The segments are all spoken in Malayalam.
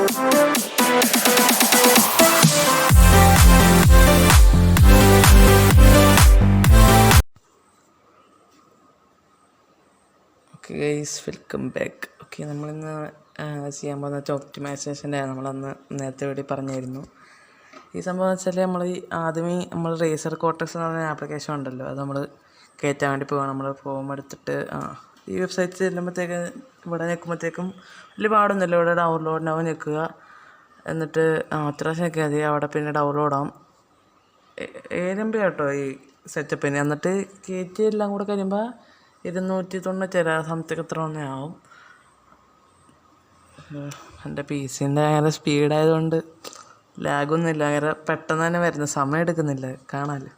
Okay guys, welcome back. Okay, നമ്മളിന്ന് ചെയ്യാൻ പോകുന്ന ഒപ്റ്റിമൈസേഷൻ്റെ നമ്മളന്ന് നേരത്തെ വേണ്ടി പറഞ്ഞായിരുന്നു. ഈ സംഭവം എന്ന് വെച്ചാൽ ആദ്യമേ നമ്മൾ റേസർ കോർട്ടക്സ് എന്ന് പറഞ്ഞ ആപ്ലിക്കേഷൻ ഉണ്ടല്ലോ, അത് നമ്മൾ കയറ്റാൻ വേണ്ടി പോകാം. നമ്മൾ ഫോം എടുത്തിട്ട് ഈ വെബ്സൈറ്റ് ചെല്ലുമ്പോഴത്തേക്ക് ഇവിടെ നിൽക്കുമ്പോഴത്തേക്കും വലിയ പാടൊന്നുമില്ല. ഇവിടെ ഡൗൺലോഡിനാവും നിൽക്കുക, എന്നിട്ട് അത്ര ശരിക്കും മതി. അവിടെ പിന്നെ ഡൗൺലോഡാവും. 7 MB കേട്ടോ ഈ സെറ്റപ്പിന്. എന്നിട്ട് കയറ്റി എല്ലാം കൂടെ കഴിയുമ്പോൾ 290 സംതിങ് എത്ര ഒന്നേ ആവും. എൻ്റെ PC-ൻ്റെ അങ്ങനെ സ്പീഡായതുകൊണ്ട് ലാഗൊന്നുമില്ല. അങ്ങനെ പെട്ടെന്ന് തന്നെ വരുന്നു, സമയം എടുക്കുന്നില്ല കാണാമല്ലോ.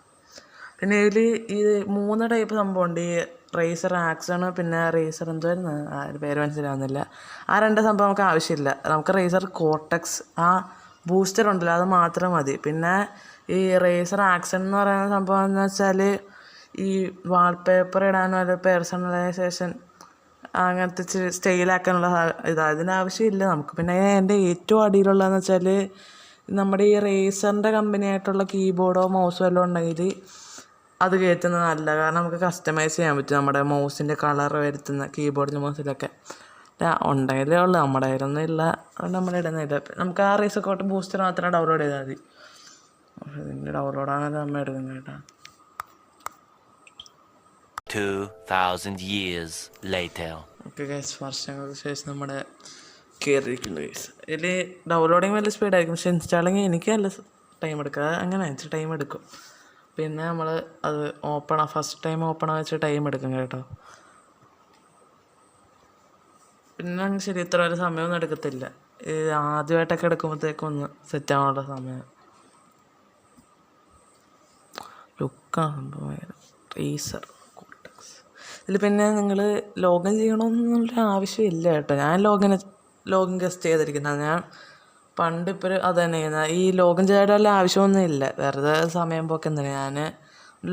പിന്നെ ഇതിൽ ഈ 3 ടൈപ്പ് സംഭവമുണ്ട്. ഈ റേസർ ആക്സൺ, പിന്നെ റേസർ എന്തുവായിരുന്നു പേര് മനസ്സിലാവുന്നില്ല. ആ 2 സംഭവം നമുക്ക് ആവശ്യമില്ല. നമുക്ക് റേസർ കോർട്ടക്സ് ആ ബൂസ്റ്റർ ഉണ്ടല്ലോ, അത് മാത്രം മതി. പിന്നെ ഈ റേസർ ആക്സൺ എന്ന് പറയുന്ന സംഭവം എന്ന് വെച്ചാൽ ഈ വാൾപേപ്പർ ഇടാനോ അല്ലെങ്കിൽ പേഴ്സണലൈസേഷൻ അങ്ങനത്തെ സ്റ്റൈലാക്കാനുള്ള ഇതിനാവശ്യമില്ല നമുക്ക്. പിന്നെ എൻ്റെ ഏറ്റവും അടിയിലുള്ളതെന്ന് വെച്ചാൽ നമ്മുടെ ഈ റേസറിൻ്റെ കമ്പനിയായിട്ടുള്ള കീബോർഡോ മൗസോ എല്ലാം ഉണ്ടെങ്കിൽ അത് കയറ്റുന്നത് നല്ല. കാരണം നമുക്ക് കസ്റ്റമൈസ് ചെയ്യാൻ പറ്റും നമ്മുടെ മൗസിൻ്റെ കളർ വരുത്തുന്ന കീബോർഡിൻ്റെ മൗസിലൊക്കെ ഉണ്ടെങ്കിലേ ഉള്ളൂ. നമ്മുടെ കയ്യിലൊന്നും ഇല്ല, നമ്മൾ ഇടുന്നില്ല. നമുക്ക് ആ റേസർ കോട്ട് ബൂസ്റ്റർ മാത്രം ഡൗൺലോഡ് ചെയ്താൽ മതി. ഇതിൻ്റെ ഡൗൺലോഡാണല്ലോ നമ്മൾ എടുക്കുന്നത് കേട്ടോ. 2000 years later. ഓക്കെ ഗൈസ്, വർഷങ്ങൾക്ക് ശേഷം നമ്മുടെ കയറിയിരിക്കുന്നു ഗൈസ്. ഇതിൽ ഡൗൺലോഡിങ് വലിയ സ്പീഡായിരിക്കും, പക്ഷെ ഇൻസ്റ്റാളിങ് എനിക്ക് നല്ല ടൈം എടുക്കുക. അങ്ങനെ ടൈം എടുക്കും. പിന്നെ നമ്മൾ അത് ഫസ്റ്റ് ടൈം ഓപ്പൺ വെച്ച് ടൈം എടുക്കും കേട്ടോ. പിന്നെ ശരി, ഇത്ര വരെ സമയമൊന്നും എടുക്കത്തില്ല. ആദ്യമായിട്ടൊക്കെ എടുക്കുമ്പോഴത്തേക്കും ഒന്ന് സെറ്റ് ആവാനുള്ള സമയം. ലുക്കാണ് സംഭവം. റേസർ കോർട്ടക്സ് ഇതിൽ പിന്നെ നിങ്ങൾ ലോഗിൻ ചെയ്യണമെന്നുള്ള ആവശ്യമില്ല കേട്ടോ. ഞാൻ ലോഗിൻ ഗസ്റ്റ് ചെയ്തിരിക്കുന്നത്. ഞാൻ പണ്ട് ഇപ്പോൾ അത് തന്നെ ചെയ്യുന്നത്. ഈ ലോഗിൻ ചെയ്തിട്ട് വല്ല ആവശ്യമൊന്നുമില്ല, വെറുതെ സമയം പോക്കെന്താണ്. ഞാൻ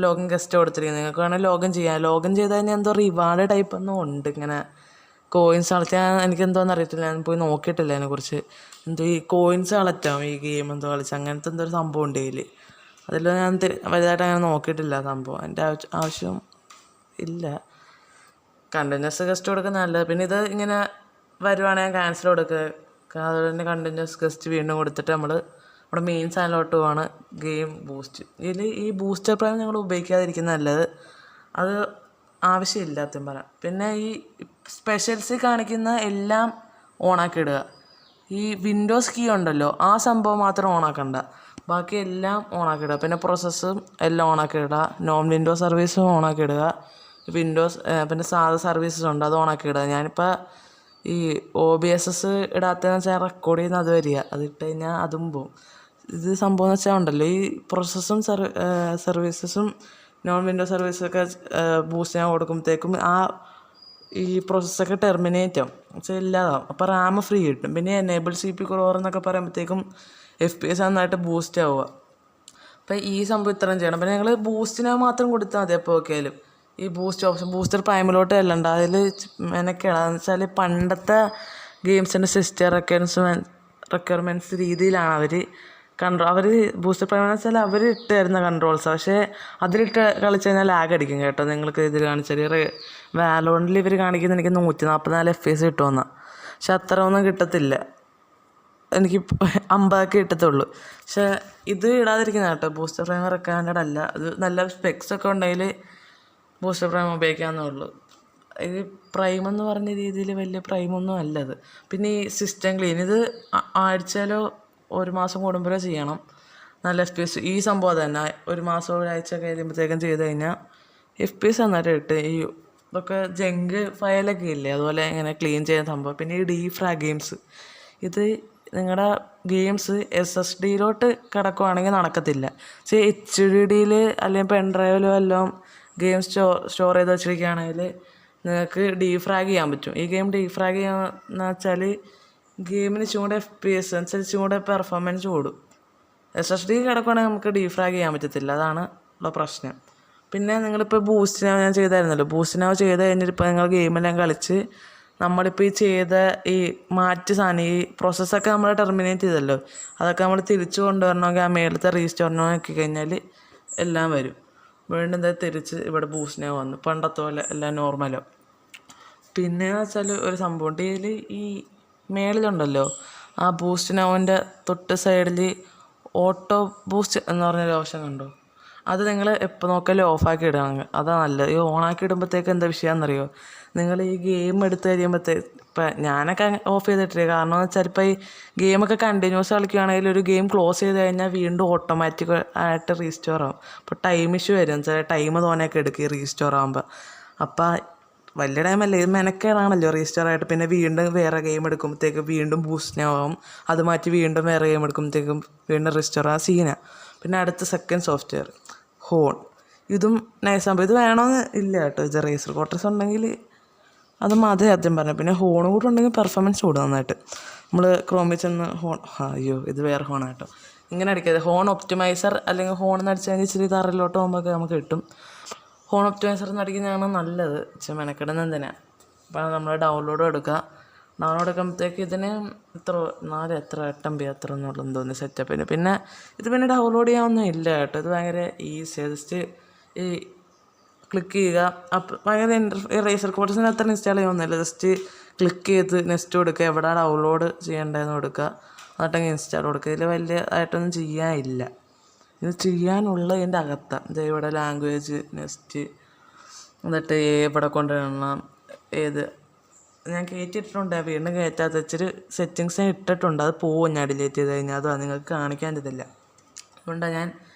ലോഗിൻ ഗസ്റ്റ് കൊടുത്തിരിക്കുന്നത്. നിങ്ങൾക്ക് വേണമെങ്കിൽ ലോഗിൻ ചെയ്യാം. ലോഗിൻ ചെയ്ത് കഴിഞ്ഞാൽ എന്തോ റിവാർഡ് ടൈപ്പ് ഒന്നും ഉണ്ട്. ഇങ്ങനെ കോയിൻസ് കളച്ചാൽ എനിക്കെന്തോന്ന് അറിയത്തില്ല, ഞാൻ പോയി നോക്കിയിട്ടില്ല അതിനെക്കുറിച്ച്. എന്തോ ഈ കോയിൻസ് കളറ്റാം ഈ ഗെയിം എന്തോ കളിച്ച്, അങ്ങനത്തെ എന്തോ ഒരു സംഭവം ഉണ്ട് ഇതിൽ. അതിൽ ഞാൻ വലുതായിട്ട് അങ്ങനെ നോക്കിയിട്ടില്ല സംഭവം. എൻ്റെ ആവശ്യം ഇല്ല. കണ്ടിന്യൂസ് ഗസ്റ്റ് കൊടുക്കുന്നത് നല്ലത്. പിന്നെ ഇത് ഇങ്ങനെ വരുവാണെങ്കിൽ ക്യാൻസൽ കൊടുക്കുക. അതുപോലെ തന്നെ കണ്ടിന്യൂസ് ഗസ്റ്റ് വീണ്ടും കൊടുത്തിട്ട് നമ്മൾ നമ്മുടെ മെയിൻ സാധനത്തിലോട്ട് പോവാണ് ഗെയിം ബൂസ്റ്റ്. ഇതിൽ ഈ ബൂസ്റ്റർ പ്രൈം നിങ്ങൾ ഉപയോഗിക്കാതിരിക്കുന്നത് നല്ലത്. അത് ആവശ്യമില്ലാത്തതും പറയാം. പിന്നെ ഈ സ്പെഷ്യൽസ് കാണിക്കുന്ന എല്ലാം ഓണാക്കി ഇടുക. ഈ വിൻഡോസ് കീ ഉണ്ടല്ലോ, ആ സംഭവം മാത്രം ഓണാക്കണ്ട, ബാക്കി എല്ലാം ഓണാക്കി ഇടുക. പിന്നെ പ്രോസസ്സും എല്ലാം ഓണാക്കി ഇടുക. നോൺ വിൻഡോസ് സർവീസും ഓണാക്കി ഇടുക. പിന്നെ സാധാ സർവീസസ് ഉണ്ട്, അത് ഓണാക്കി ഇടുക. ഞാനിപ്പോൾ ഈ OBS ഇടാത്തതെന്ന് വെച്ചാൽ റെക്കോർഡ് ചെയ്യുന്ന അത് വരിക, അതിട്ട് കഴിഞ്ഞാൽ അതും പോവും. ഇത് സംഭവം എന്ന് വെച്ചാൽ ഉണ്ടല്ലോ, ഈ പ്രോസസ്സും സർവീസസും നോൺ വിൻഡോസ് സർവീസൊക്കെ ബൂസ്റ്റ് ചെയ്യാൻ കൊടുക്കുമ്പോഴത്തേക്കും ഈ പ്രോസസ്സൊക്കെ ടെർമിനേറ്റ് ആവും, വെച്ചാൽ ഇല്ലാതാവും. അപ്പോൾ RAM ഫ്രീ കിട്ടും. പിന്നെ എനേബിൾ CPU core എന്നൊക്കെ പറയുമ്പോഴത്തേക്കും FPS നന്നായിട്ട് ബൂസ്റ്റ് ആവുക. അപ്പോൾ ഈ സംഭവം ഇത്രയും ചെയ്യണം. പിന്നെ ഞങ്ങൾ ബൂസ്റ്റിനെ മാത്രം കൊടുത്താൽ മതി എപ്പോൾ നോക്കിയാലും. ഈ ബൂസ്റ്റ് ഓപ്ഷൻ ബൂസ്റ്റർ പ്രൈമിലോട്ട് അല്ലണ്ട, അതിൽ മെനക്കേടാന്ന് വെച്ചാൽ പണ്ടത്തെ ഗെയിംസിൻ്റെ സിസ്റ്റർ റിക്വയർമെൻറ്റ്സ് രീതിയിലാണ് അവർ ബൂസ്റ്റർ പ്രൈം എന്ന് വെച്ചാൽ അവർ ഇട്ട് തരുന്ന കൺട്രോൾസ്. പക്ഷേ അതിലിട്ട് കളിച്ച് കഴിഞ്ഞാൽ ലാഗ് അടിക്കും കേട്ടോ. നിങ്ങൾക്ക് ഇതിൽ കാണിച്ചാൽ വാലോണിൽ ഇവർ കാണിക്കുന്ന എനിക്ക് 144 FPS കിട്ടുമെന്നാണ്. പക്ഷെ അത്ര ഒന്നും കിട്ടത്തില്ല, എനിക്ക് 50 കിട്ടത്തുള്ളൂ. പക്ഷേ ഇത് ഇടാതിരിക്കുന്ന കേട്ടോ. ബൂസ്റ്റർ പ്രൈം റെക്കമെൻഡഡ് അല്ല. അത് നല്ല സ്പെക്സൊക്കെ ഉണ്ടെങ്കിൽ ബൂസ്റ്റർ പ്രൈം ഉപയോഗിക്കാവുന്നേ ഉള്ളൂ. ഇത് പ്രൈം എന്ന് പറഞ്ഞ രീതിയിൽ വലിയ പ്രൈമൊന്നും അല്ലത്. പിന്നെ ഈ സിസ്റ്റം ക്ലീൻ ഇത് ആഴ്ചയിലോ 1 മാസം കൂടുമ്പോഴോ ചെയ്യണം. നല്ല FPS ഈ സംഭവം തന്നെ 1 മാസം ഒരാഴ്ച കഴിയുമ്പോഴത്തേക്കും ചെയ്ത് കഴിഞ്ഞാൽ FPS നന്നായിട്ട് കിട്ടും. ഈ ഇതൊക്കെ ജങ്ക് ഫയലൊക്കെ ഇല്ലേ, അതുപോലെ ഇങ്ങനെ ക്ലീൻ ചെയ്യുന്ന സംഭവം. പിന്നെ ഈ ഡീഫ്രാഗ് ഗെയിംസ്, ഇത് നിങ്ങളുടെ ഗെയിംസ് SSDയിലോട്ട് കിടക്കുവാണെങ്കിൽ നടക്കത്തില്ല. പക്ഷേ HDDയിൽ അല്ലെങ്കിൽ പെൻഡ്രൈവിലോ എല്ലാം ഗെയിം സ്റ്റോർ ചെയ്ത് വെച്ചിരിക്കുകയാണെങ്കിൽ നിങ്ങൾക്ക് ഡീഫ്രാഗ് ചെയ്യാൻ പറ്റും. ഈ ഗെയിം ഡീഫ്രാഗ് ചെയ്യാന്ന് വെച്ചാൽ ഗെയിമിന് ചൂടെ FPS അനുസരിച്ച് ചൂടെ പെർഫോമൻസ് കൂടും. SSD കിടക്കുവാണെങ്കിൽ നമുക്ക് ഡീഫ്രാഗ് ചെയ്യാൻ പറ്റത്തില്ല, അതാണ് ഉള്ള പ്രശ്നം. പിന്നെ നിങ്ങളിപ്പോൾ ബൂസ്റ്റിനാവ് ഞാൻ ചെയ്തായിരുന്നല്ലോ, ബൂസ്റ്റിനാവ് ചെയ്ത് കഴിഞ്ഞിട്ട് ഇപ്പോൾ നിങ്ങൾ ഗെയിമെല്ലാം കളിച്ച് നമ്മളിപ്പോൾ ഈ ചെയ്ത ഈ മാറ്റ് സാധനം ഈ പ്രോസസ്സൊക്കെ നമ്മൾ ടെർമിനേറ്റ് ചെയ്തല്ലോ, അതൊക്കെ നമ്മൾ തിരിച്ചു കൊണ്ടുവരണമെങ്കിൽ ആ മേളത്തെ റീസ്റ്റോറിനോ ആക്കി കഴിഞ്ഞാൽ എല്ലാം വരും. വീണ്ടും എന്താ തിരിച്ച് ഇവിടെ ബൂസ്റ്റിനെ വന്നു, പണ്ടത്തെ പോലെ എല്ലാം നോർമലോ. പിന്നെ വെച്ചാൽ ഒരു സംഭവമുണ്ട്, ഇതിൽ ഈ മേളിലുണ്ടല്ലോ ആ ബൂസ്റ്റിനോൻ്റെ തൊട്ട് സൈഡിൽ ഓട്ടോ ബൂസ്റ്റ് എന്ന് പറഞ്ഞൊരു ഓപ്ഷൻ കണ്ടോ, അത് നിങ്ങൾ എപ്പോൾ നോക്കിയാലും ഓഫാക്കി ഇടുകയാണ്, അതാണ് നല്ലത്. ഈ ഓണാക്കി ഇടുമ്പോഴത്തേക്ക് എന്താ വിഷയമെന്നറിയോ, നിങ്ങൾ ഈ ഗെയിം എടുത്ത് കഴിയുമ്പോഴത്തേക്ക് ഇപ്പം ഞാനൊക്കെ ഓഫ് ചെയ്തിട്ടില്ല. കാരണം എന്ന് വെച്ചാൽ ഇപ്പോൾ ഈ ഗെയിമൊക്കെ കണ്ടിന്യൂസ് കളിക്കുകയാണെങ്കിൽ ഒരു ഗെയിം ക്ലോസ് ചെയ്ത് കഴിഞ്ഞാൽ വീണ്ടും ഓട്ടോമാറ്റിക് ആയിട്ട് റീസ്റ്റോർ ആവും. അപ്പോൾ ടൈം ഇഷ്യൂ വരും, ചില ടൈം തോനെയൊക്കെ എടുക്കും ഈ റീസ്റ്റോർ ആകുമ്പോൾ. അപ്പം വലിയ ടൈമല്ലേ, ഇത് മെനക്കേടാണല്ലോ റീസ്റ്റോർ ആയിട്ട്. പിന്നെ വീണ്ടും വേറെ ഗെയിം എടുക്കുമ്പോഴത്തേക്കും വീണ്ടും ബൂസ്റ്റിനാവും, അത് മാറ്റി വീണ്ടും വേറെ ഗെയിം എടുക്കുമ്പോഴത്തേക്കും വീണ്ടും റീസ്റ്റോർ ആ സീനാണ്. പിന്നെ അടുത്ത സെക്കൻഡ് സോഫ്റ്റ്വെയർ ഹോൺ, ഇതും നൈസാകുമ്പോൾ ഇത് വേണമെന്ന് ഇല്ല കേട്ടോ. ഇത് റേസർ ക്വാർട്ടേഴ്സ് ഉണ്ടെങ്കിൽ അത് മതി ആദ്യം പറഞ്ഞു. പിന്നെ ഹോൺ കൂടെ ഉണ്ടെങ്കിൽ പെർഫോമൻസ് കൂടും നന്നായിട്ട്. നമ്മൾ ക്രോമിൽ ചെന്ന് ഹോൺ, അയ്യോ ഇത് വേറെ ഹോണാണ് കേട്ടോ, ഇങ്ങനെ അടിക്കാതെ ഹോൺ ഒപ്റ്റിമൈസർ അല്ലെങ്കിൽ ഹോൺ എന്ന് അടിച്ചു കഴിഞ്ഞാൽ ഇച്ചിരി തറയിലോട്ട് പോകുമ്പോഴൊക്കെ നമുക്ക് കിട്ടും. ഹോൺ ഒപ്റ്റിമൈസർ എന്ന് അടിക്കുന്നതാണ് നല്ലത്, പക്ഷേ മെനക്കെടുന്ന എന്തിനാണ്. അപ്പോൾ നമ്മൾ ഡൗൺലോഡ് എടുക്കുക, ഡൗൺലോഡ് എടുക്കുമ്പോഴത്തേക്ക് ഇതിന് എത്ര 8 MB അത്ര എന്നുള്ളതെന്ന് തോന്നി സെറ്റപ്പിന്. പിന്നെ ഇത് പിന്നെ ഡൗൺലോഡ് ചെയ്യാനൊന്നും ഇല്ല കേട്ടോ, ഇത് ഭയങ്കര ഈസി. ജസ്റ്റ് ഈ ക്ലിക്ക് ചെയ്യുക, അപ്പം ഭയങ്കര റേസർ ക്വാർട്ടേഴ്സിന് അത്ര ഇൻസ്റ്റാൾ ചെയ്യുമൊന്നുമില്ല. ജസ്റ്റ് ക്ലിക്ക് ചെയ്ത് നെക്സ്റ്റ് കൊടുക്കുക, എവിടെ ഡൗൺലോഡ് ചെയ്യേണ്ടതെന്ന് കൊടുക്കുക, എന്നിട്ടെങ്കിൽ ഇൻസ്റ്റാൾ കൊടുക്കുക. ഇതിൽ വലിയതായിട്ടൊന്നും ചെയ്യാനില്ല. ഇത് ചെയ്യാനുള്ള ഇതിൻ്റെ അകത്താണ്. ഇത് ഇവിടെ ലാംഗ്വേജ് നെക്സ്റ്റ്, എന്നിട്ട് ഇവിടെ കൊണ്ടുവരണം, ഏത് ഞാൻ കയറ്റിയിട്ടുണ്ട്, വീണ്ടും കയറ്റാത്ത ഇച്ചിരി സെറ്റിങ്സ് ഇട്ടിട്ടുണ്ട്, അത് പോവും ഞാൻ ഡിലീറ്റ് ചെയ്ത് കഴിഞ്ഞാൽ. അതാണ് നിങ്ങൾക്ക് കാണിക്കാൻ ഇതില്ല, അതുകൊണ്ടാണ് ഞാൻ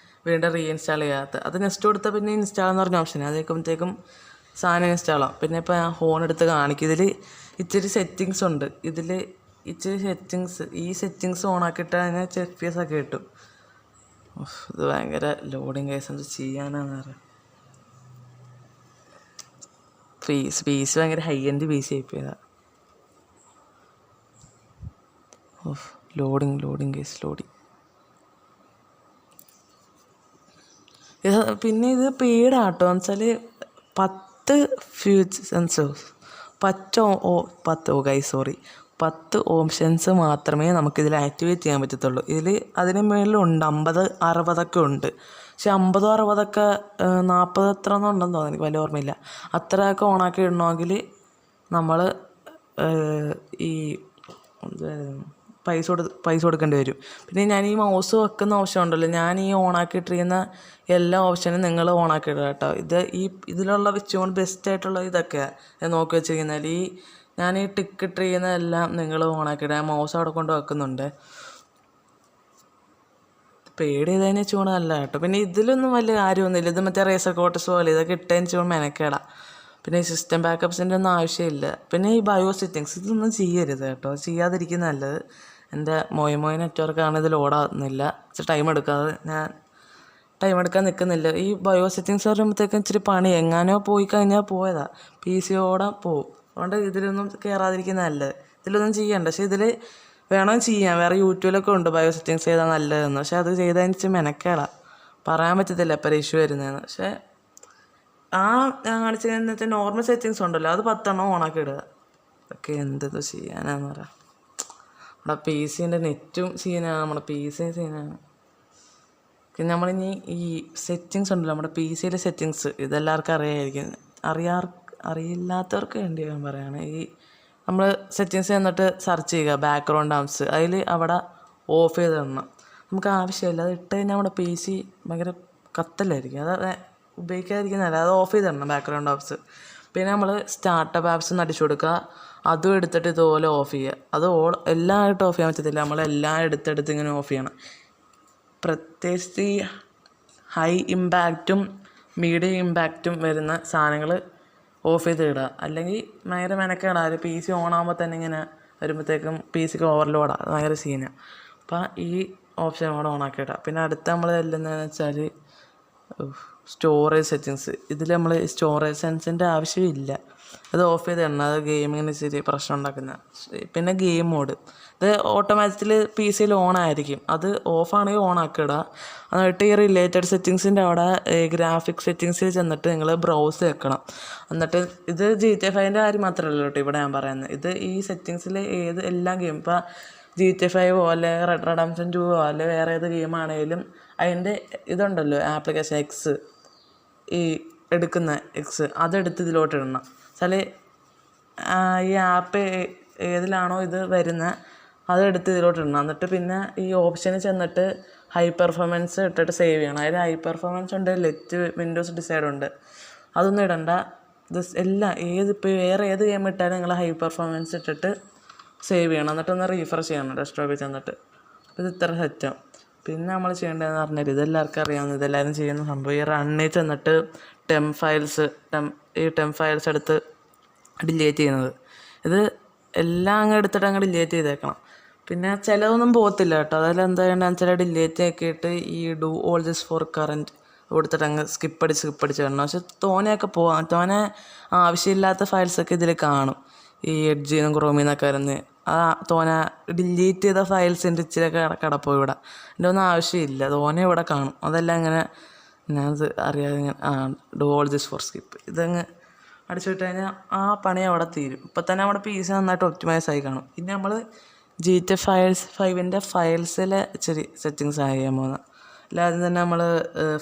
വീണ്ടും റീഇൻസ്റ്റാൾ ചെയ്യാത്തത്. അത് നെക്സ്റ്റ് കൊടുത്താൽ പിന്നെ ഇൻസ്റ്റാൾ എന്ന് പറഞ്ഞ ഓപ്ഷൻ അത് കേൾക്കുമ്പോഴത്തേക്കും സാധനം ഇൻസ്റ്റാൾ ആവും. പിന്നെ ഇപ്പോൾ ഞാൻ ഹോൺ എടുത്ത് കാണിക്കും, ഇതിൽ ഇച്ചിരി സെറ്റിങ്സ് ഉണ്ട്. ഇതിൽ ഇച്ചിരി സെറ്റിങ്സ്, ഈ സെറ്റിങ്സ് ഓണാക്കിയിട്ട് കഴിഞ്ഞാൽ FPS ഒക്കെ കിട്ടും. ഇത് ഭയങ്കര ലോഡിങ് കേസ്, എന്ത് ചെയ്യാനാന്ന് പറയാം. പീസ് ഭയങ്കര ഹൈ എൻഡ് പീസ് ആയിപ്പോയതാണ്. Loading case loading. പിന്നെ ഇത് പെയ്ഡാട്ടോ, എന്ന് വെച്ചാൽ 10 ഫ്യൂച്ചൻസോ 10 ഓപ്ഷൻസ് മാത്രമേ നമുക്കിതിൽ ആക്ടിവേറ്റ് ചെയ്യാൻ പറ്റത്തുള്ളൂ. ഇതിൽ അതിന് മേളിലുണ്ട് 50, 60 ഉണ്ട്. പക്ഷെ 50, 60 40 എത്ര എന്നുണ്ടെന്ന് തോന്നുന്നു, എനിക്ക് വലിയ ഓർമ്മയില്ല. അത്രയൊക്കെ ഓണാക്കി ഇടണമെങ്കിൽ നമ്മൾ ഈ പൈസ കൊടുക്കേണ്ടി വരും. പിന്നെ ഞാൻ ഈ മൗസ് വെക്കുന്ന ഓപ്ഷൻ ഉണ്ടല്ലോ, ഞാൻ ഈ ഓണാക്കിയിട്ടിരിക്കുന്ന എല്ലാ ഓപ്ഷനും നിങ്ങൾ ഓണാക്കിയിടുക കേട്ടോ. ഇതിലുള്ള വെച്ചുകൊണ്ട് ബെസ്റ്റായിട്ടുള്ള ഇതൊക്കെയാണ് നോക്കി വെച്ചിരിക്കുന്നത്. ഞാൻ ഈ ടിക്കറ്റ് ചെയ്യുന്നതെല്ലാം നിങ്ങൾ ഓണാക്കിയിടുക. ഞാൻ മൗസ് അവിടെ കൊണ്ട് വെക്കുന്നുണ്ട്. പേടി ചെയ്തതിന് വെച്ചുകൊണ്ടല്ല കേട്ടോ. പിന്നെ ഇതിലൊന്നും വലിയ കാര്യമൊന്നുമില്ല, ഇത് മറ്റേ റേസർ ക്വാർട്ടേഴ്സ് പോലെ ഇതൊക്കെ ഇട്ടതിന് വെച്ചുകൊണ്ട് മെനക്കേടാ. പിന്നെ ഈ സിസ്റ്റം ബാക്കപ്സിൻ്റെ ഒന്നും ആവശ്യമില്ല. പിന്നെ ഈ ബയോ സെറ്റിങ്സ് ഇതൊന്നും ചെയ്യരുത് കേട്ടോ, ചെയ്യാതിരിക്കുന്ന നല്ലത്. എൻ്റെ മോയ് നെറ്റ്വർക്കാണ്, ഇതിൽ ഓടാകുന്നില്ല. ടൈം എടുക്കാൻ നിൽക്കുന്നില്ല. ഈ ബയോ സെറ്റിങ്സ് പറയുമ്പോഴത്തേക്കും ഇച്ചിരി പണി, എങ്ങാനോ പോയി കഴിഞ്ഞാൽ പോയതാ, PC ഓടാൻ പോവും. അതുകൊണ്ട് ഇതിലൊന്നും കയറാതിരിക്കുന്ന നല്ലത്. ഇതിലൊന്നും ചെയ്യണ്ട. പക്ഷേ ഇതിൽ വേണമെങ്കിൽ ചെയ്യാം, വേറെ യൂട്യൂബിലൊക്കെ ഉണ്ട് ബയോ സെറ്റിങ്സ് ചെയ്താൽ നല്ലതെന്ന്. പക്ഷേ അത് ചെയ്തതിന് വെച്ച് മെനക്കേടാ, പറയാൻ പറ്റത്തില്ല എപ്പോൾ ഇഷ്യൂ വരുന്നതെന്ന്. പക്ഷേ ഞാൻ കാണിച്ചതെന്ന് വെച്ചാൽ നോർമൽ സെറ്റിങ്സ് ഉണ്ടല്ലോ, അത് 10 ഓണാക്കി ഇടുക. ഒക്കെ എന്തെന്തോ ചെയ്യാനാന്ന് പറയാം. നമ്മുടെ PCൻ്റെ നെറ്റും സീനാണ്, നമ്മുടെ PC സീനാണ്. പിന്നെ നമ്മളിനി ഈ സെറ്റിങ്സ് ഉണ്ടല്ലോ, നമ്മുടെ PCയിലെ സെറ്റിങ്സ്, ഇതെല്ലാവർക്കും അറിയാമായിരിക്കും. അറിയില്ലാത്തവർക്ക് വേണ്ടി ഞാൻ പറയുകയാണ്. നമ്മൾ സെറ്റിങ്സ് എന്നിട്ട് സെർച്ച് ചെയ്യുക ബാക്ക്ഗ്രൗണ്ട് ആംസ്, അവിടെ ഓഫ് ചെയ്ത് ഇടണം. നമുക്ക് ആവശ്യമില്ല, അത് ഇട്ട് കഴിഞ്ഞാൽ നമ്മുടെ PC ഭയങ്കര കത്തലായിരിക്കും. അത് ഉപയോഗിക്കാതിരിക്കുന്നതല്ല, അത് ഓഫ് ചെയ്തിടണം ബാക്ക്ഗ്രൗണ്ട് ആപ്സ്. പിന്നെ നമ്മൾ സ്റ്റാർട്ടപ്പ് ആപ്സ് ഒന്ന് അടിച്ചു കൊടുക്കുക, അതും എടുത്തിട്ട് ഇതുപോലെ ഓഫ് ചെയ്യുക. അത് എല്ലാമായിട്ട് ഓഫ് ചെയ്യാൻ പറ്റത്തില്ല, നമ്മളെല്ലാം എടുത്തെടുത്ത് ഇങ്ങനെ ഓഫ് ചെയ്യണം. പ്രത്യേകിച്ച് ഈ ഹൈ ഇമ്പാക്റ്റും മീഡിയം ഇമ്പാക്റ്റും വരുന്ന സാധനങ്ങൾ ഓഫ് ചെയ്ത് ഇടുക. അല്ലെങ്കിൽ ഭയങ്കര മെനക്കേടാണ്, PC ഓണാകുമ്പോൾ തന്നെ ഇങ്ങനെ വരുമ്പോഴത്തേക്കും PCക്ക് ഓവർലോഡാണ്, അത് ഭയങ്കര സീനാണ്. അപ്പം ഈ ഓപ്ഷൻ കൂടെ ഓണാക്കി ഇടുക. പിന്നെ അടുത്ത നമ്മൾ ചെല്ലുന്നതെന്ന് വെച്ചാൽ സ്റ്റോറേജ് സെറ്റിങ്സ്. ഇതിൽ നമ്മൾ സ്റ്റോറേജ് സെൻസിൻ്റെ ആവശ്യമില്ല. അത് ഓഫ് ചെയ്ത് തരണം. അത് ഗെയിമിങ്ങിന് ഇച്ചിരി പ്രശ്നം ഉണ്ടാക്കുന്ന. പിന്നെ ഗെയിം മോഡ് ഇത് ഓട്ടോമാറ്റിക്കലി പി സിയിൽ ഓൺ ആയിരിക്കും. അത് ഓഫാണെങ്കിൽ ഓൺ ആക്കിയിടുക. എന്നിട്ട് ഈ റിലേറ്റഡ് സെറ്റിങ്സിൻ്റെ അവിടെ ഗ്രാഫിക് സെറ്റിങ്സിൽ ചെന്നിട്ട് നിങ്ങൾ ബ്രൗസ് വെക്കണം. എന്നിട്ട് ഇത് GTA 5 കാര്യം മാത്രമല്ല കേട്ടോ ഇവിടെ ഞാൻ പറയുന്നത്. ഇത് ഈ സെറ്റിങ്സിൽ ഏത് എല്ലാ ഗെയിം ഇപ്പോൾ GTA 5 പോലെ റെഡ് റെഡംപ്ഷൻ 2 പോലെ വേറെ ഏത് ഗെയിമാണെങ്കിലും അതിൻ്റെ ഇതുണ്ടല്ലോ ആപ്ലിക്കേഷൻ എക്സ് ഈ എടുക്കുന്ന എക്സ് അതെടുത്ത് ഇതിലോട്ട് ഇടണം. വെച്ചാൽ ഈ ആപ്പ് ഏതിലാണോ ഇത് വരുന്നത് അതെടുത്ത് ഇതിലോട്ട് ഇടണം. എന്നിട്ട് പിന്നെ ഈ ഓപ്ഷനിൽ ചെന്നിട്ട് ഹൈ പെർഫോമൻസ് ഇട്ടിട്ട് സേവ് ചെയ്യണം. അതിൽ ഹൈ പെർഫോമൻസ് ഉണ്ട്, ലെറ്റ് വിൻഡോസ് ഡിസൈഡ് ഉണ്ട്. അതൊന്നും ഇടണ്ട. ഇത് എല്ലാം ഇപ്പോൾ വേറെ ഏത് ഗെയിം ഇട്ടാലും നിങ്ങൾ ഹൈ പെർഫോമൻസ് ഇട്ടിട്ട് സേവ് ചെയ്യണം. എന്നിട്ടൊന്ന് റീഫ്രഷ് ചെയ്യണം ഡെസ്ക്ടോപ്പിൽ ചെന്നിട്ട്. ഇത് ഇത്ര സെറ്റാവും. പിന്നെ നമ്മൾ ചെയ്യേണ്ടതെന്ന് പറഞ്ഞാൽ ഇതെല്ലാവർക്കും അറിയാവുന്ന ഇതെല്ലാവരും ചെയ്യുന്ന സംഭവം ഈ റണ്ണിൽ ചെന്നിട്ട് ഈ ടെം ഫയൽസ് എടുത്ത് ഡിലീറ്റ് ചെയ്യുന്നത്. ഇത് എല്ലാം അങ്ങ് എടുത്തിട്ട് അങ്ങ് ഡിലീറ്റ് ചെയ്തേക്കണം. പിന്നെ ചിലതൊന്നും പോകത്തില്ല കേട്ടോ. അതിൽ എന്താ ചെയ്യേണ്ടതെന്ന് വെച്ചാൽ ഡിലീറ്റ് ആക്കിയിട്ട് ഈ do all this four current കൊടുത്തിട്ട് അങ്ങ് സ്കിപ്പടിച്ച് വരണം. പക്ഷെ തോനെയൊക്കെ പോകാം. തോനെ ആവശ്യമില്ലാത്ത ഫയൽസൊക്കെ ഇതിൽ കാണും. ഈ എഡ്ജിൽ നിന്നും ക്രോമിൽ നിന്നൊക്കെ വരുന്നത് തോനെ ഡിലീറ്റ് ചെയ്ത ഫയൽസിൻ്റെ ഇച്ചിരിയൊക്കെ കിടപ്പോ ഇവിടെ. എൻ്റെ ഒന്നും ആവശ്യമില്ല. തോനെ ഇവിടെ കാണും. അതെല്ലാം ഇങ്ങനെ ഞാനത് അറിയാതെ ഇങ്ങനെ do all this four skip ഇതങ്ങ് അടിച്ചുവിട്ട് കഴിഞ്ഞാൽ ആ പണി അവിടെ തീരും. ഇപ്പം തന്നെ നമ്മുടെ PC നന്നായിട്ട് ഒപ്റ്റിമൈസ് ആയി കാണും. പിന്നെ നമ്മൾ GTA 5 ഫയൽസിൽ ഇച്ചിരി സെറ്റിങ്സ് ആയി ചെയ്യാൻ പോകുന്നത്. ആദ്യം തന്നെ നമ്മൾ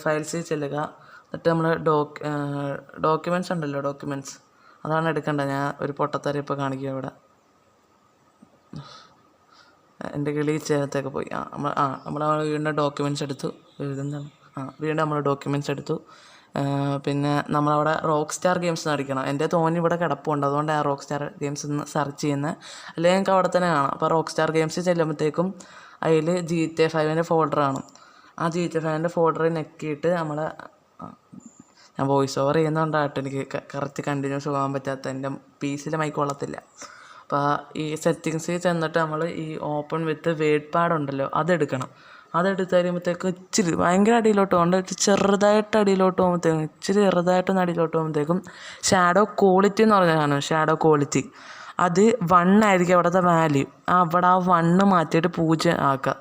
ഫയൽസിൽ ചെല്ലുക. എന്നിട്ട് നമ്മൾ ഡോക്യുമെൻറ്റ്സ് ഉണ്ടല്ലോ ഡോക്യുമെൻറ്റ്സ് അതാണ് എടുക്കേണ്ടത്. ഞാൻ ഒരു പൊട്ടത്തരം ഇപ്പോൾ കാണിക്കുക ഇവിടെ. എൻ്റെ കിളി ചേർത്തേക്ക് പോയി. നമ്മൾ വീണ്ടും ഡോക്യുമെൻറ്റ്സ് എടുത്തു. ഇതെന്താണ് വീണ്ടും നമ്മൾ ഡോക്യുമെൻറ്റ്സ് എടുത്തു. പിന്നെ നമ്മളവിടെ റോക്ക് സ്റ്റാർ ഗെയിംസ് അടിക്കണം. എൻ്റെ തോന്നി ഇവിടെ കിടപ്പുണ്ട്. അതുകൊണ്ട് ആ റോക്ക് സ്റ്റാർ ഗെയിംസ് ഒന്ന് സെർച്ച് ചെയ്യുന്നത്. അല്ലെങ്കിൽ ഞങ്ങൾക്ക് അവിടെ തന്നെ കാണാം. അപ്പോൾ റോക്ക് സ്റ്റാർ ഗെയിംസ് ചെല്ലുമ്പോഴത്തേക്കും അതിൽ GTA 5 ഫോൾഡർ കാണും. ആ GTA 5 ഫോൾഡർ നെക്കിയിട്ട് നമ്മൾ ഞാൻ വോയിസ് ഓവർ ചെയ്യുന്നതുകൊണ്ടാട്ടോ എനിക്ക് കറക്റ്റ് കണ്ടിന്യൂസ് പോകാൻ പറ്റാത്ത. എൻ്റെ PC മൈക്ക് കൊള്ളത്തില്ല. അപ്പോൾ ഈ സെറ്റിങ്സിൽ ചെന്നിട്ട് നമ്മൾ ഈ ഓപ്പൺ വിത്ത് വേഡ് പാഡ് ഉണ്ടല്ലോ അതെടുക്കണം. അതെടുത്ത് കഴിയുമ്പോഴത്തേക്ക് ഇച്ചിരി ഭയങ്കര അടിയിലോട്ട് പോകണ്ട, ചെറുതായിട്ട് അടിയിലോട്ട് പോകുമ്പോഴത്തേക്കും ഇച്ചിരി ചെറുതായിട്ടൊന്ന് അടിയിലോട്ട് പോകുമ്പോഴത്തേക്കും ഷാഡോ ക്വാളിറ്റി എന്ന് പറഞ്ഞ സാധനം ഷാഡോ ക്വാളിറ്റി അത് 1 ആയിരിക്കും അവിടുത്തെ വാല്യൂ. അവിടെ ആ 1 മാറ്റിയിട്ട് 0 ആക്കുക.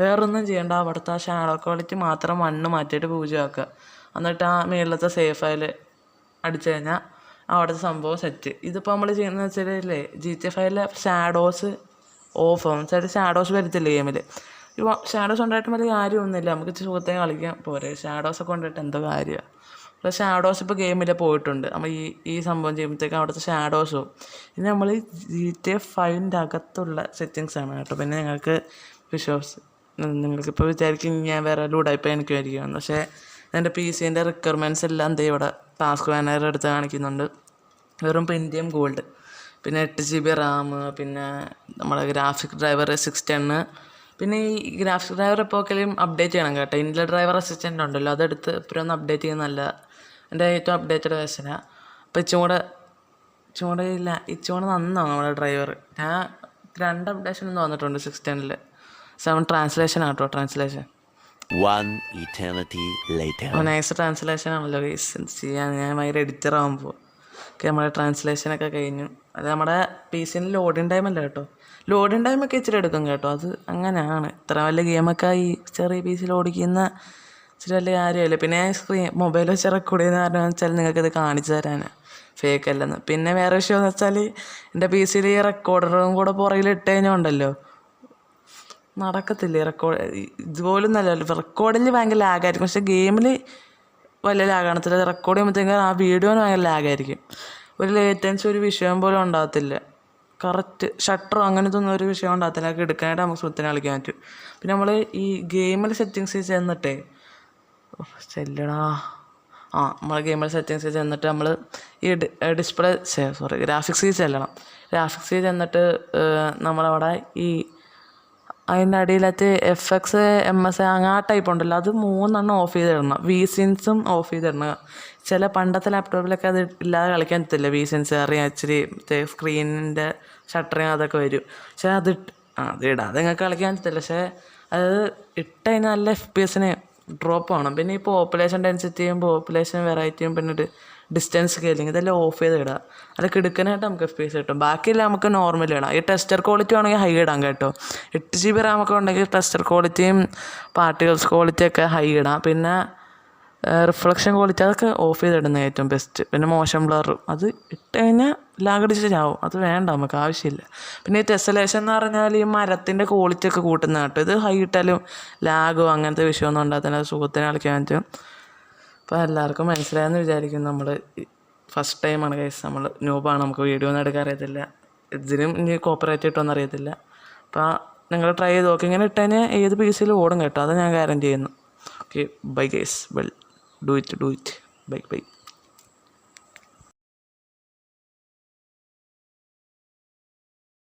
വേറൊന്നും ചെയ്യേണ്ട. അവിടുത്തെ ആ ഷാഡോ ക്വാളിറ്റി മാത്രം 1 മാറ്റിയിട്ട് 0 ആക്കുക. എന്നിട്ട് ആ മേളിലത്തെ സേഫ് ഫയൽ അടിച്ചു കഴിഞ്ഞാൽ അവിടുത്തെ സംഭവം സെറ്റ്. ഇതിപ്പോൾ നമ്മൾ ചെയ്യുന്നത് വെച്ചാലേ GTA 5 ഷാഡോസ് ഓഫ് ആവും. വെച്ചാൽ ഷാഡോസ് വരത്തില്ല ഗെയിമിൽ. ഈ ഷാഡോസ് ഉണ്ടായിട്ട് വലിയ കാര്യമൊന്നുമില്ല. നമുക്ക് ഇച്ചിരി സുഖത്തെ കളിക്കാൻ പോരെ. ഷാഡോസൊക്കെ കൊണ്ടിട്ട് എന്തോ കാര്യമാണ്. അപ്പോൾ ഷാഡോസ് ഇപ്പോൾ ഗെയിമിൽ പോയിട്ടുണ്ട്. നമ്മൾ ഈ സംഭവം ചെയ്യുമ്പോഴത്തേക്കും അവിടുത്തെ ഷാഡോസ് പോകും. ഇത് നമ്മൾ GTA 5 അകത്തുള്ള സെറ്റിങ്സാണ് കേട്ടോ. പിന്നെ നിങ്ങൾക്ക് നിങ്ങൾക്കിപ്പോൾ വിചാരിക്കും ഞാൻ വേറെ ലൂഡായിപ്പോൾ എനിക്ക് വരികയാണ്. പക്ഷേ എൻ്റെ PC റിക്വയർമെൻറ്റ്സ് എല്ലാം എന്താ ഇവിടെ ടാസ്ക് മാനേജർ എടുത്ത് കാണിക്കുന്നുണ്ട്. വെറും Pentium Gold, പിന്നെ 8GB RAM, പിന്നെ നമ്മുടെ ഗ്രാഫിക് ഡ്രൈവർ 610. പിന്നെ ഈ ഗ്രാഫിക് ഡ്രൈവർ എപ്പോഴൊക്കെയും അപ്ഡേറ്റ് ചെയ്യണം കേട്ടോ. ഇൻറ്റൽ ഡ്രൈവർ അസിസ്റ്റൻ്റ് ഉണ്ടല്ലോ അതെടുത്ത് ഇപ്പോഴും ഒന്ന് അപ്ഡേറ്റ് ചെയ്യുന്നതല്ല. എൻ്റെ ഏറ്റവും അപ്ഡേറ്റഡ് വേർഷനാണ്. അപ്പോൾ ഇച്ചുകൂടെ നന്നാവും നമ്മുടെ ഡ്രൈവർ. ഞാൻ 2 അപ്ഡേഷൻ വന്നിട്ടുണ്ട് 610. 7 ട്രാൻസ്ലേഷൻ ആട്ടോ. Translation One eternity later. Nice translation ആണല്ലോ ഗൈസ്. എന്ത് ചെയ്യാൻ, ഞാൻ ഭയങ്കര എഡിറ്റർ ആകുമ്പോൾ ഒക്കെ നമ്മുടെ ട്രാൻസ്ലേഷനൊക്കെ കഴിഞ്ഞു. അത് നമ്മുടെ PC ലോഡിങ് ടൈം അല്ല കേട്ടോ. ലോഡിങ് ടൈമൊക്കെ ഇച്ചിരി എടുക്കും കേട്ടോ. അത് അങ്ങനെയാണ്. ഇത്ര വലിയ ഗെയിമൊക്കെ ഈ ചെറിയ PC ഓടിക്കുന്ന ഇച്ചിരി വലിയ കാര്യമല്ല. പിന്നെ മൊബൈൽ വെച്ച് റെക്കോർഡ് ചെയ്യുന്ന കാരണം വെച്ചാൽ നിങ്ങൾക്കിത് കാണിച്ചു തരാനാണ്, ഫേക്ക് അല്ലെന്ന്. പിന്നെ വേറെ വിഷയം എന്ന് വെച്ചാൽ എൻ്റെ PC ഈ റെക്കോർഡറും കൂടെ പുറകിൽ ഇട്ട് കഴിഞ്ഞാൽ ഉണ്ടല്ലോ നടക്കത്തില്ലേ. ഇതുപോലും നല്ല റെക്കോർഡിൽ ഭയങ്കര ലാഗായിരിക്കും. പക്ഷേ ഗെയിമിൽ വലിയ ലാഗാണത്തില്ല. റെക്കോർഡ് ചെയ്യുമ്പോഴത്തേക്കും ആ വീഡിയോന് ഭയങ്കര ലാഗായിരിക്കും. ഒരു ലേറ്റൻസി ഒരു വിഷയം പോലും ഉണ്ടാകത്തില്ല. കറക്റ്റ് ഷട്ടറോ അങ്ങനത്തെ ഒന്നും ഒരു വിഷയം ഉണ്ടാകത്തില്ല. അതൊക്കെ എടുക്കാനായിട്ട് നമുക്ക് സുഹൃത്തിനെ കളിക്കാൻ പറ്റും. പിന്നെ നമ്മൾ ഈ ഗെയിമിൽ സെറ്റിങ്സിൽ ചെന്നിട്ടേ നമ്മൾ ഗെയിമിൽ സെറ്റിങ്സിൽ ചെന്നിട്ട് നമ്മൾ ഈ ഗ്രാഫിക്സിൽ ചെല്ലണം. ഗ്രാഫിക്സിൽ ചെന്നിട്ട് നമ്മളവിടെ ഈ അതിൻ്റെ അടിയിലത്ത് FX, MS അങ്ങനെ ആ ടൈപ്പ് ഉണ്ടല്ലോ അത് 3 ഓഫ് ചെയ്തിടണം. VSyncs ഓഫ് ചെയ്തിടണം. ചില പണ്ടത്തെ ലാപ്ടോപ്പിലൊക്കെ അത് ഇല്ലാതെ കളിക്കാൻ പറ്റില്ല. VSyncs അറിയാം ഇച്ചിരി സ്ക്രീനിൻ്റെ ഷട്ടറിങ് അതൊക്കെ വരും. പക്ഷേ അത് ഇടാതെ നിങ്ങൾക്ക് കളിക്കാൻ പറ്റില്ല. പക്ഷേ അത് ഇട്ട് കഴിഞ്ഞാൽ നല്ല FPS ഡ്രോപ്പ് ആവണം. പിന്നെ ഈ പോപ്പുലേഷൻ ഡെൻസിറ്റിയും പോപ്പുലേഷൻ വെറൈറ്റിയും പിന്നെ ഡിസ്റ്റൻസ് സ്കെയിലിംഗ് ഇതെല്ലാം ഓഫ് ചെയ്ത് ഇടുക. അത് കിടക്കാനായിട്ട് നമുക്ക് FPS കിട്ടും. ബാക്കിയെല്ലാം നമുക്ക് നോർമൽ ഇടാം. ഈ ടെസ്റ്റർ ക്വാളിറ്റി ആണെങ്കിൽ ഹൈ ഇടാം കേട്ടോ. 8 GB റാമൊക്കെ ഉണ്ടെങ്കിൽ ടെസ്റ്റർ ക്വാളിറ്റിയും പാർട്ടിക്കിൾസ് ക്വാളിറ്റിയൊക്കെ ഹൈ ഇടാം. പിന്നെ റിഫ്ലക്ഷൻ ക്വാളിറ്റി അതൊക്കെ ഓഫ് ചെയ്തിടുന്നത് ഏറ്റവും ബെസ്റ്റ്. പിന്നെ മോഷൻ ബ്ലറും അത് ഇട്ട് കഴിഞ്ഞാൽ ലാഗടിച്ച് ചാവും. അത് വേണ്ട, നമുക്ക് ആവശ്യമില്ല. പിന്നെ ഈ ടെസലേഷൻ എന്ന് പറഞ്ഞാൽ ഈ മരത്തിൻ്റെ ക്വാളിറ്റി ഒക്കെ കൂട്ടുന്ന കേട്ടോ. ഇത് ഹൈ ഇട്ടാലും ലാഗോ അങ്ങനത്തെ വിഷയമൊന്നും ഉണ്ടാകത്തില്ല. സുഖത്തിന് കളിക്കാൻ പറ്റും. അപ്പോൾ എല്ലാവർക്കും മനസ്സിലായെന്ന് വിചാരിക്കും. നമ്മൾ ഫസ്റ്റ് ടൈമാണ് ഗൈസ്, നമ്മൾ ന്യൂബാണ്, നമുക്ക് വീഡിയോ ഒന്നും എടുക്കാൻ അറിയത്തില്ല. ഇതിനും ഇനി കോപ്പറേറ്റ് കിട്ടുമെന്ന് അറിയത്തില്ല. അപ്പോൾ നിങ്ങൾ ട്രൈ ചെയ്ത് നോക്കി. ഇങ്ങനെ ഇട്ട് കഴിഞ്ഞാൽ ഏത് പീസിലും ഓടും കേട്ടോ, അത് ഞാൻ ഗ്യാരൻറ്റി ചെയ്യുന്നു. Okay, bye guys. Well do it. By.